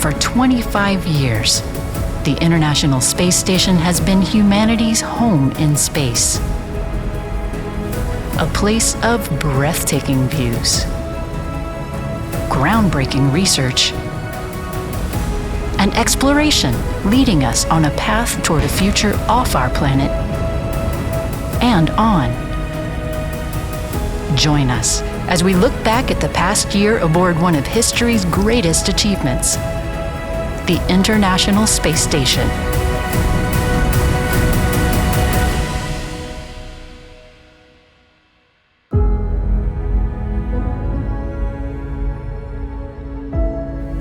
For 25 years, the International Space Station has been humanity's home in space. A place of breathtaking views, groundbreaking research, and exploration leading us on a path toward a future off our planet and on. Join us as we look back at the past year aboard one of history's greatest achievements, the International Space Station.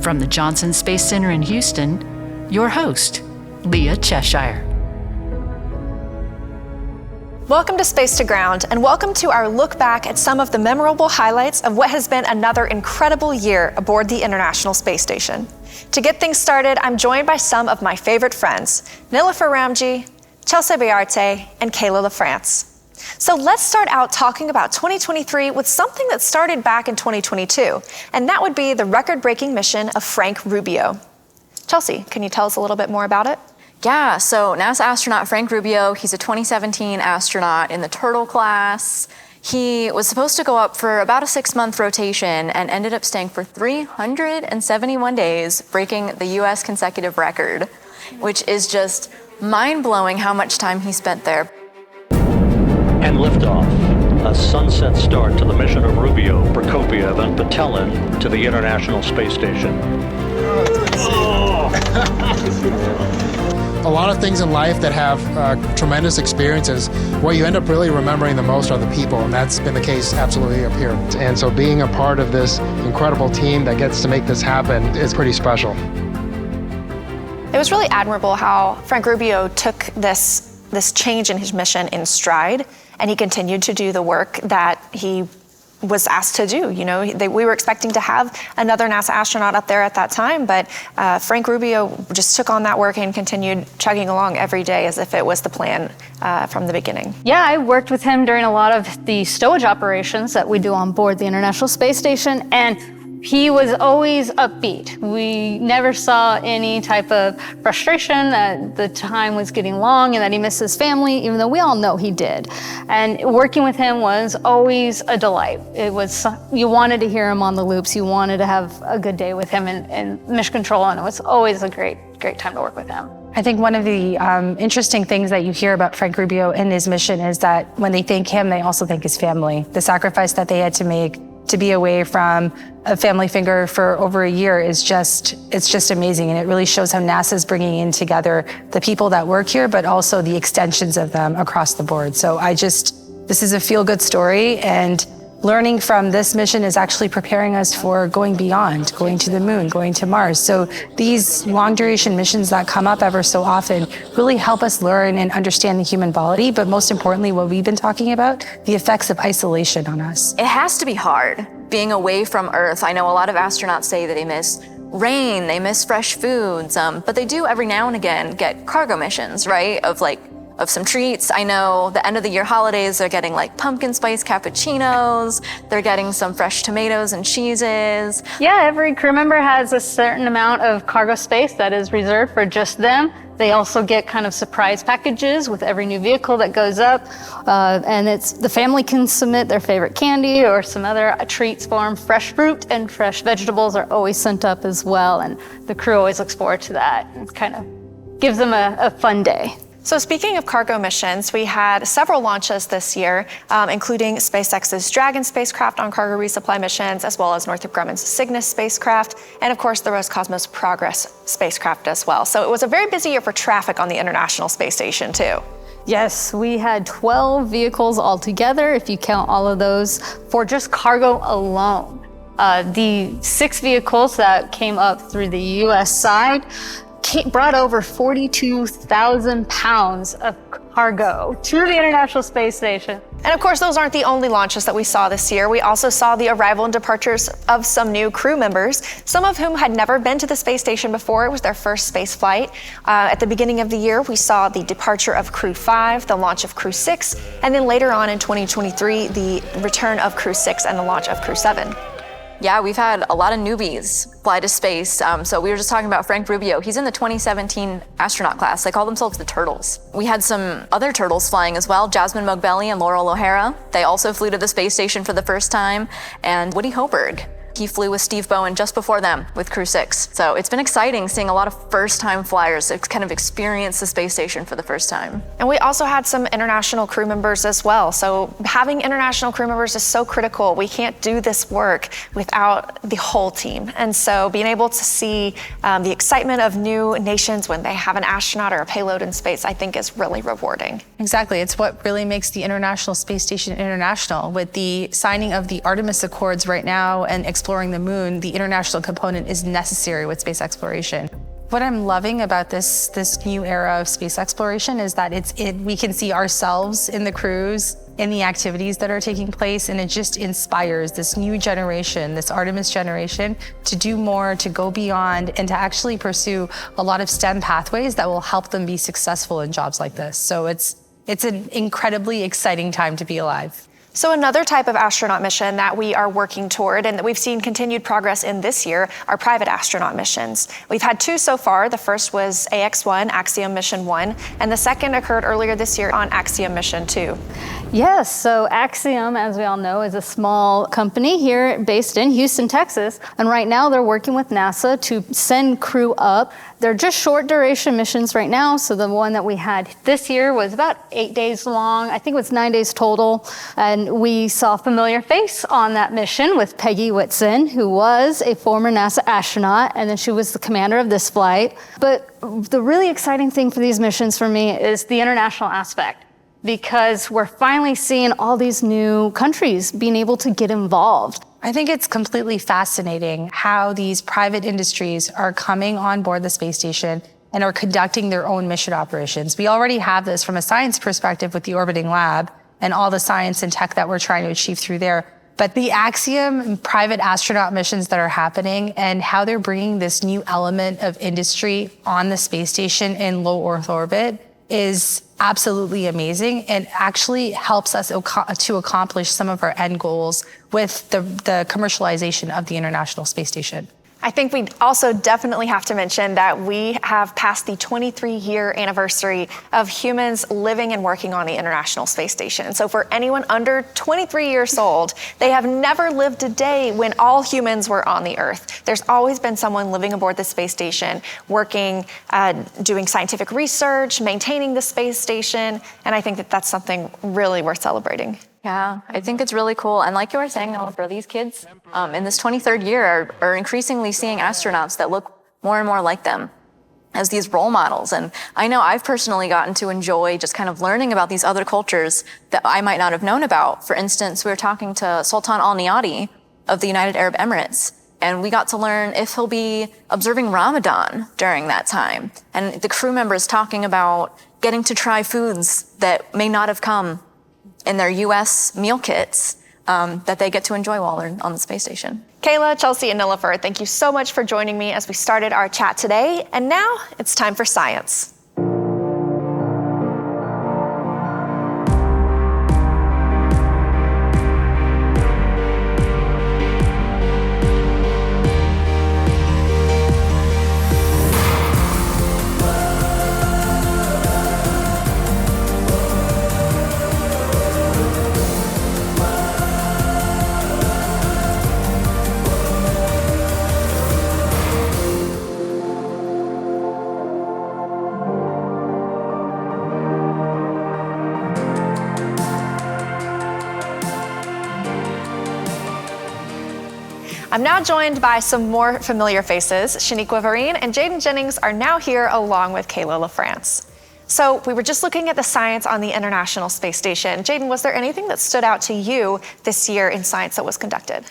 From the Johnson Space Center in Houston, your host, Leah Cheshire. Welcome to Space to Ground, and welcome to our look back at some of the memorable highlights of what has been another incredible year aboard the International Space Station. To get things started, I'm joined by some of my favorite friends, Nilofer Ramji, Chelsea Bayarte, and Kayla LaFrance. So let's start out talking about 2023 with something that started back in 2022, and that would be the record-breaking mission of Frank Rubio. Chelsea, can you tell us a little bit more about it? Yeah, so NASA astronaut Frank Rubio, he's a 2017 astronaut in the Turtle class. He was supposed to go up for about a 6-month rotation and ended up staying for 371 days, breaking the US consecutive record, which is just mind-blowing how much time he spent there. And liftoff, a sunset start to the mission of Rubio, Prokopiev, and Patelin to the International Space Station. A lot of things in life that have tremendous experiences, what you end up really remembering the most are the people, and that's been the case absolutely up here. And so being a part of this incredible team that gets to make this happen is pretty special. It was really admirable how Frank Rubio took this change in his mission in stride, and he continued to do the work that he was asked to do. You know, we were expecting to have another NASA astronaut up there at that time, but Frank Rubio just took on that work and continued chugging along every day as if it was the plan from the beginning. Yeah, I worked with him during a lot of the stowage operations that we do on board the International Space Station, and he was always upbeat. We never saw any type of frustration that the time was getting long and that he missed his family, even though we all know he did. And working with him was always a delight. It was, you wanted to hear him on the loops. You wanted to have a good day with him in mission control, and it was always a great time to work with him. I think one of the interesting things that you hear about Frank Rubio and his mission is that when they thank him, they also thank his family. The sacrifice that they had to make to be away from a family figure for over a year is it's just amazing. And it really shows how NASA's bringing in together the people that work here, but also the extensions of them across the board. So this is a feel-good story, and learning from this mission is actually preparing us for going beyond, going to the moon, going to Mars. So these long duration missions that come up ever so often really help us learn and understand the human body, but most importantly, what we've been talking about, the effects of isolation on us. It has to be hard being away from Earth. I know a lot of astronauts say that they miss rain, they miss fresh foods, but they do every now and again get cargo missions, right? Of some treats. I know the end of the year holidays, they're getting like pumpkin spice cappuccinos, they're getting some fresh tomatoes and cheeses. Yeah, every crew member has a certain amount of cargo space that is reserved for just them. They also get kind of surprise packages with every new vehicle that goes up. And the family can submit their favorite candy or some other treats for them. Fresh fruit and fresh vegetables are always sent up as well. And the crew always looks forward to that. It kind of gives them a fun day. So speaking of cargo missions, we had several launches this year, including SpaceX's Dragon spacecraft on cargo resupply missions, as well as Northrop Grumman's Cygnus spacecraft, and of course the Roscosmos Progress spacecraft as well. So it was a very busy year for traffic on the International Space Station too. Yes, we had 12 vehicles altogether, if you count all of those, for just cargo alone. The 6 vehicles that came up through the US side brought over 42,000 pounds of cargo to the International Space Station. And of course, those aren't the only launches that we saw this year. We also saw the arrival and departures of some new crew members, some of whom had never been to the space station before. It was their first space flight. At the beginning of the year, we saw the departure of Crew 5, the launch of Crew 6, and then later on in 2023, the return of Crew 6 and the launch of Crew 7. Yeah, we've had a lot of newbies fly to space. So we were just talking about Frank Rubio. He's in the 2017 astronaut class. They call themselves the Turtles. We had some other turtles flying as well, Jasmine Mogbelli and Laurel O'Hara. They also flew to the space station for the first time. And Woody Hoberg, he flew with Steve Bowen just before them with Crew 6. So it's been exciting seeing a lot of first-time flyers kind of experience the space station for the first time. And we also had some international crew members as well. So having international crew members is so critical. We can't do this work without the whole team. And so being able to see the excitement of new nations when they have an astronaut or a payload in space, I think is really rewarding. Exactly. It's what really makes the International Space Station international. With the signing of the Artemis Accords right now and exploring the moon, the international component is necessary with space exploration. What I'm loving about this new era of space exploration is that we can see ourselves in the crews, in the activities that are taking place, and it just inspires this new generation, this Artemis generation, to do more, to go beyond, and to actually pursue a lot of STEM pathways that will help them be successful in jobs like this. So it's an incredibly exciting time to be alive. So another type of astronaut mission that we are working toward and that we've seen continued progress in this year are private astronaut missions. We've had 2 so far. The first was AX-1, Axiom Mission 1, and the second occurred earlier this year on Axiom Mission 2. Yes, so Axiom, as we all know, is a small company here based in Houston, Texas. And right now they're working with NASA to send crew up. They're just short duration missions right now. So the one that we had this year was about 8 days long. I think it was 9 days total. And we saw a familiar face on that mission with Peggy Whitson, who was a former NASA astronaut. And then she was the commander of this flight. But the really exciting thing for these missions for me is the international aspect, because we're finally seeing all these new countries being able to get involved. I think it's completely fascinating how these private industries are coming on board the space station and are conducting their own mission operations. We already have this from a science perspective with the orbiting lab and all the science and tech that we're trying to achieve through there. But the Axiom private astronaut missions that are happening and how they're bringing this new element of industry on the space station in low Earth orbit is absolutely amazing and actually helps us to accomplish some of our end goals with the commercialization of the International Space Station. I think we also definitely have to mention that we have passed the 23-year anniversary of humans living and working on the International Space Station. So for anyone under 23 years old, they have never lived a day when all humans were on the Earth. There's always been someone living aboard the space station, working, doing scientific research, maintaining the space station, and I think that that's something really worth celebrating. Yeah, I think it's really cool. And like you were saying, Oliver, these kids in this 23rd year are increasingly seeing astronauts that look more and more like them as these role models. And I know I've personally gotten to enjoy just kind of learning about these other cultures that I might not have known about. For instance, we were talking to Sultan Al Niyati of the United Arab Emirates, and we got to learn if he'll be observing Ramadan during that time. And the crew members talking about getting to try foods that may not have come in their U.S. meal kits that they get to enjoy while they're on the space station. Kayla, Chelsea, and Nilifer, thank you so much for joining me as we started our chat today. And now it's time for science. I'm now joined by some more familiar faces. Shaniqua Vareen and Jaden Jennings are now here along with Kayla LaFrance. So we were just looking at the science on the International Space Station. Jaden, was there anything that stood out to you this year in science that was conducted?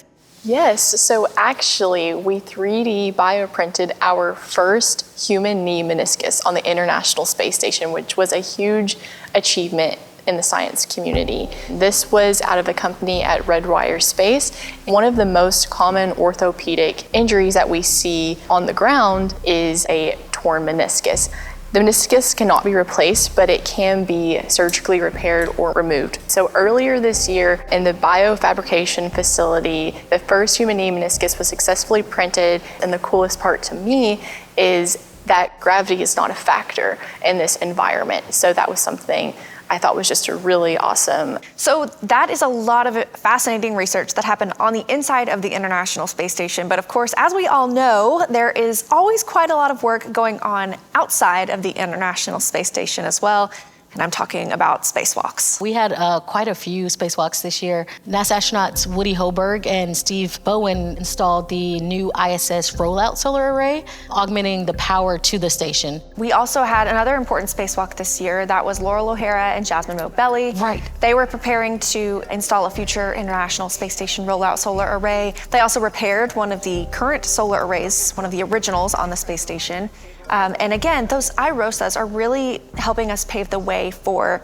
Yes, so actually we 3D bioprinted our first human knee meniscus on the International Space Station, which was a huge achievement in the science community. This was out of a company at Redwire Space. One of the most common orthopedic injuries that we see on the ground is a torn meniscus. The meniscus cannot be replaced, but it can be surgically repaired or removed. So earlier this year in the biofabrication facility, the first human knee meniscus was successfully printed. And the coolest part to me is that gravity is not a factor in this environment. So that was something I thought was just a really awesome. So that is a lot of fascinating research that happened on the inside of the International Space Station. But of course, as we all know, there is always quite a lot of work going on outside of the International Space Station as well. And I'm talking about spacewalks. We had quite a few spacewalks this year. NASA astronauts Woody Hoberg and Steve Bowen installed the new ISS rollout solar array, augmenting the power to the station. We also had another important spacewalk this year. That was Laurel O'Hara and Jasmine Mobelli. Right. They were preparing to install a future International Space Station rollout solar array. They also repaired one of the current solar arrays, one of the originals on the space station. And again, those IROSAs are really helping us pave the way for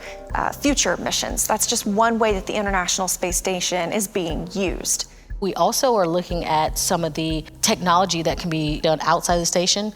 future missions. That's just one way that the International Space Station is being used. We also are looking at some of the technology that can be done outside the station.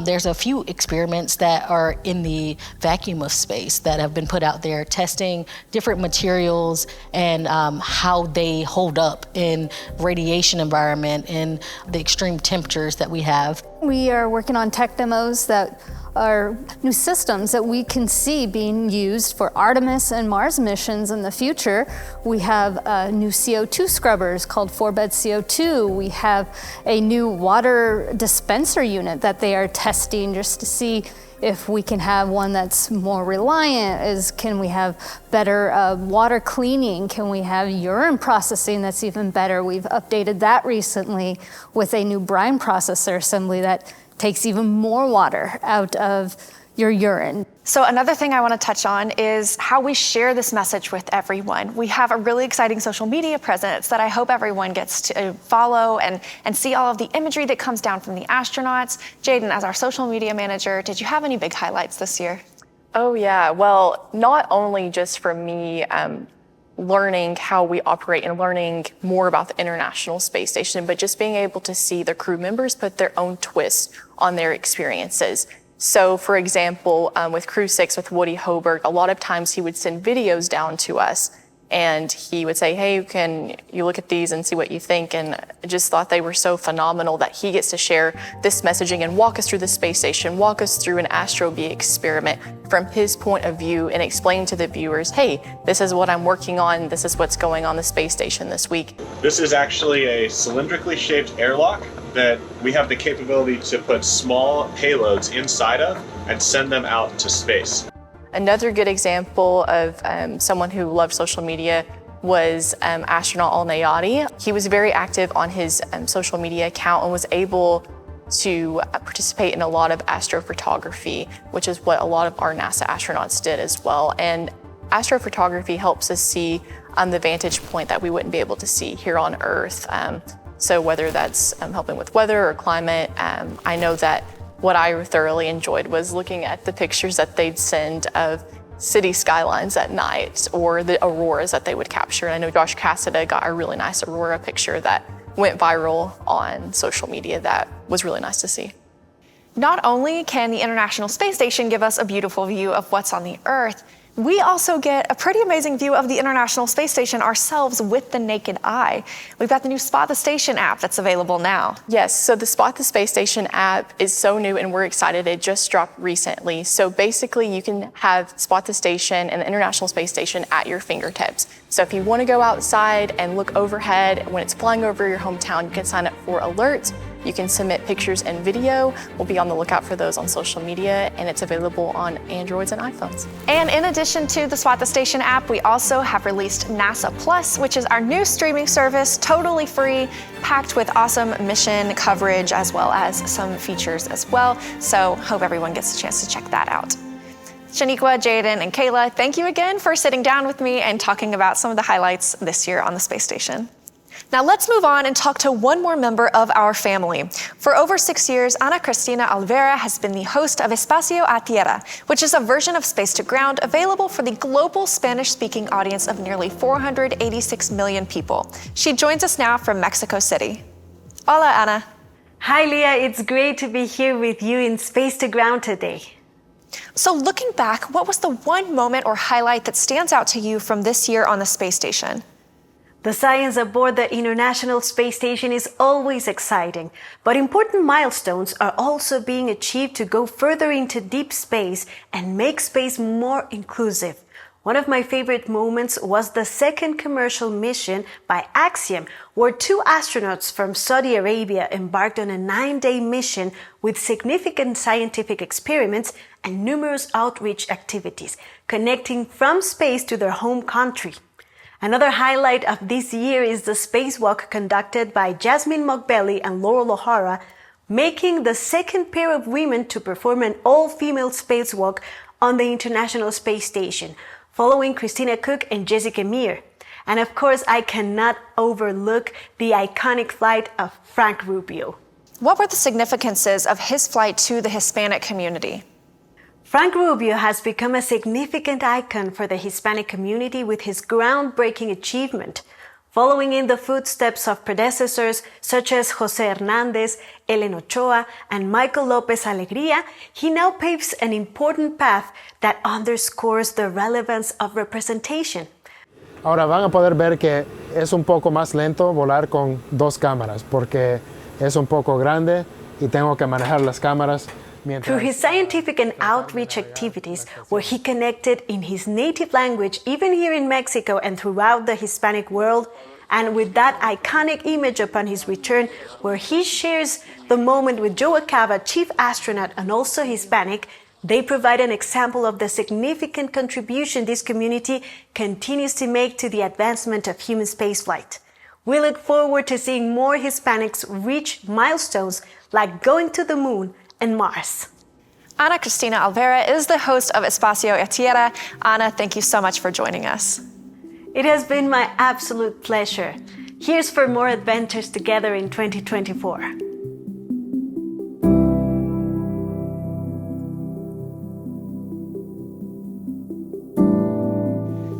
There's a few experiments that are in the vacuum of space that have been put out there, testing different materials and how they hold up in radiation environment and the extreme temperatures that we have. We are working on tech demos that are new systems that we can see being used for Artemis and Mars missions in the future. We have new CO2 scrubbers called 4-bed CO2. We have a new water dispenser unit that they are testing just to see if we can have one that's more reliant. Can we have better water cleaning? Can we have urine processing that's even better? We've updated that recently with a new brine processor assembly that takes even more water out of your urine. So another thing I want to touch on is how we share this message with everyone. We have a really exciting social media presence that I hope everyone gets to follow and see all of the imagery that comes down from the astronauts. Jaden, as our social media manager, did you have any big highlights this year? Oh yeah, well, not only just for me learning how we operate and learning more about the International Space Station, but just being able to see the crew members put their own twist on their experiences. So for example, with Crew 6 with Woody Hoberg, a lot of times he would send videos down to us and he would say, hey, can you look at these and see what you think? And I just thought they were so phenomenal that he gets to share this messaging and walk us through the space station, walk us through an AstroBee experiment from his point of view and explain to the viewers, hey, this is what I'm working on, this is what's going on the space station this week. This is actually a cylindrically shaped airlock that we have the capability to put small payloads inside of and send them out to space. Another good example of someone who loved social media was astronaut Al-Nayati. He was very active on his social media account and was able to participate in a lot of astrophotography, which is what a lot of our NASA astronauts did as well. And astrophotography helps us see the vantage point that we wouldn't be able to see here on Earth. So whether that's helping with weather or climate, I know that what I thoroughly enjoyed was looking at the pictures that they'd send of city skylines at night or the auroras that they would capture. And I know Josh Cassada got a really nice aurora picture that went viral on social media that was really nice to see. Not only can the International Space Station give us a beautiful view of what's on the Earth, we also get a pretty amazing view of the International Space Station ourselves with the naked eye. We've got the new Spot the Station app that's available now. Yes, so the Spot the Space Station app is so new and we're excited. It just dropped recently. So basically you can have Spot the Station and the International Space Station at your fingertips. So if you want to go outside and look overhead when it's flying over your hometown, you can sign up for alerts. You can submit pictures and video. We'll be on the lookout for those on social media, and it's available on Androids and iPhones. And in addition to the Spot the Station app, we also have released NASA Plus, which is our new streaming service, totally free, packed with awesome mission coverage as well as some features as well. So hope everyone gets a chance to check that out. Shaniqua, Jaden, and Kayla, thank you again for sitting down with me and talking about some of the highlights this year on the space station. Now let's move on and talk to one more member of our family. For over 6 years, Ana Cristina Olvera has been the host of Espio Atera, which is a version of Space to Ground available for the global Spanish-speaking audience of nearly 486 million people. She joins us now from Mexico City. Hola, Ana. Hi, Leah. It's great to be here with you in Space to Ground today. So looking back, what was the one moment or highlight that stands out to you from this year on the space station? The science aboard the International Space Station is always exciting, but important milestones are also being achieved to go further into deep space and make space more inclusive. One of my favorite moments was the second commercial mission by Axiom, where 2 astronauts from Saudi Arabia embarked on a 9-day mission with significant scientific experiments and numerous outreach activities, connecting from space to their home country. Another highlight of this year is the spacewalk conducted by Jasmine Mockbelly and Laurel O'Hara, making the second pair of women to perform an all-female spacewalk on the International Space Station, following Christina Koch and Jessica Meir. And of course, I cannot overlook the iconic flight of Frank Rubio. What were the significances of his flight to the Hispanic community? Frank Rubio has become a significant icon for the Hispanic community with his groundbreaking achievement. Following in the footsteps of predecessors such as Jose Hernandez, Ellen Ochoa, and Michael Lopez Alegría, he now paves an important path that underscores the relevance of representation. Ahora van a poder ver que es un poco más lento volar con 2 cámaras porque es un poco grande y tengo que manejar las cámaras. Through his scientific and outreach activities, where he connected in his native language, even here in Mexico and throughout the Hispanic world, and with that iconic image upon his return, where he shares the moment with Joe Acaba, chief astronaut and also Hispanic, they provide an example of the significant contribution this community continues to make to the advancement of human spaceflight. We look forward to seeing more Hispanics reach milestones like going to the moon and Mars. Ana Cristina Alvera is the host of Espio Atera. Ana, thank you so much for joining us. It has been my absolute pleasure. Here's for more adventures together in 2024.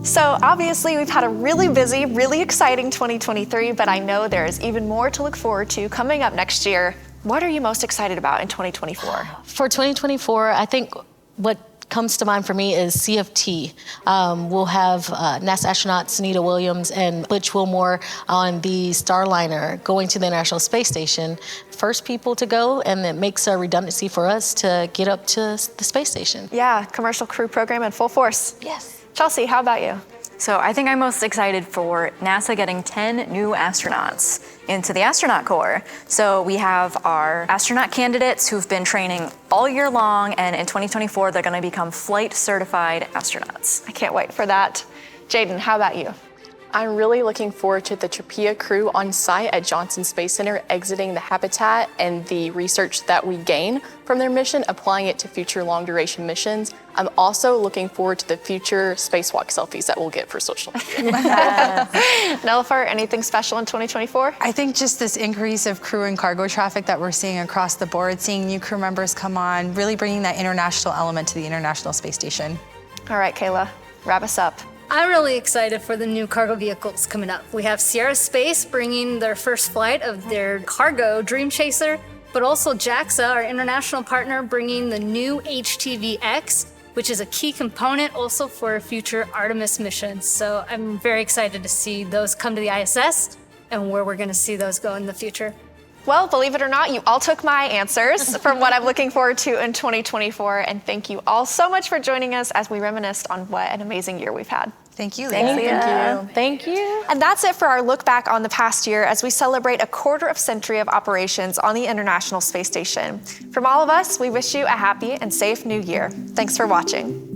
So obviously we've had a really busy, really exciting 2023, but I know there is even more to look forward to coming up next year. What are you most excited about in 2024? For 2024, I think what comes to mind for me is CFT. We'll have NASA astronauts Sunita Williams and Butch Wilmore on the Starliner going to the International Space Station. First people to go, and it makes a redundancy for us to get up to the space station. Yeah, commercial crew program in full force. Yes. Chelsea, how about you? So I think I'm most excited for NASA getting 10 new astronauts into the astronaut corps. So we have our astronaut candidates who've been training all year long, and in 2024, they're gonna become flight certified astronauts. I can't wait for that. Jaden, how about you? I'm really looking forward to the TRAPPIA crew on site at Johnson Space Center exiting the habitat and the research that we gain from their mission, applying it to future long-duration missions. I'm also looking forward to the future spacewalk selfies that we'll get for social media. Nilüfer, anything special in 2024? I think just this increase of crew and cargo traffic that we're seeing across the board, seeing new crew members come on, really bringing that international element to the International Space Station. All right, Kayla, wrap us up. I'm really excited for the new cargo vehicles coming up. We have Sierra Space bringing their first flight of their cargo Dream Chaser, but also JAXA, our international partner, bringing the new HTV-X, which is a key component also for future Artemis missions. So I'm very excited to see those come to the ISS and where we're going to see those go in the future. Well, believe it or not, you all took my answers from what I'm looking forward to in 2024. And thank you all so much for joining us as we reminisced on what an amazing year we've had. Thank you. Thank you. Thank you. And that's it for our look back on the past year as we celebrate a quarter-century of operations on the International Space Station. From all of us, we wish you a happy and safe new year. Thanks for watching.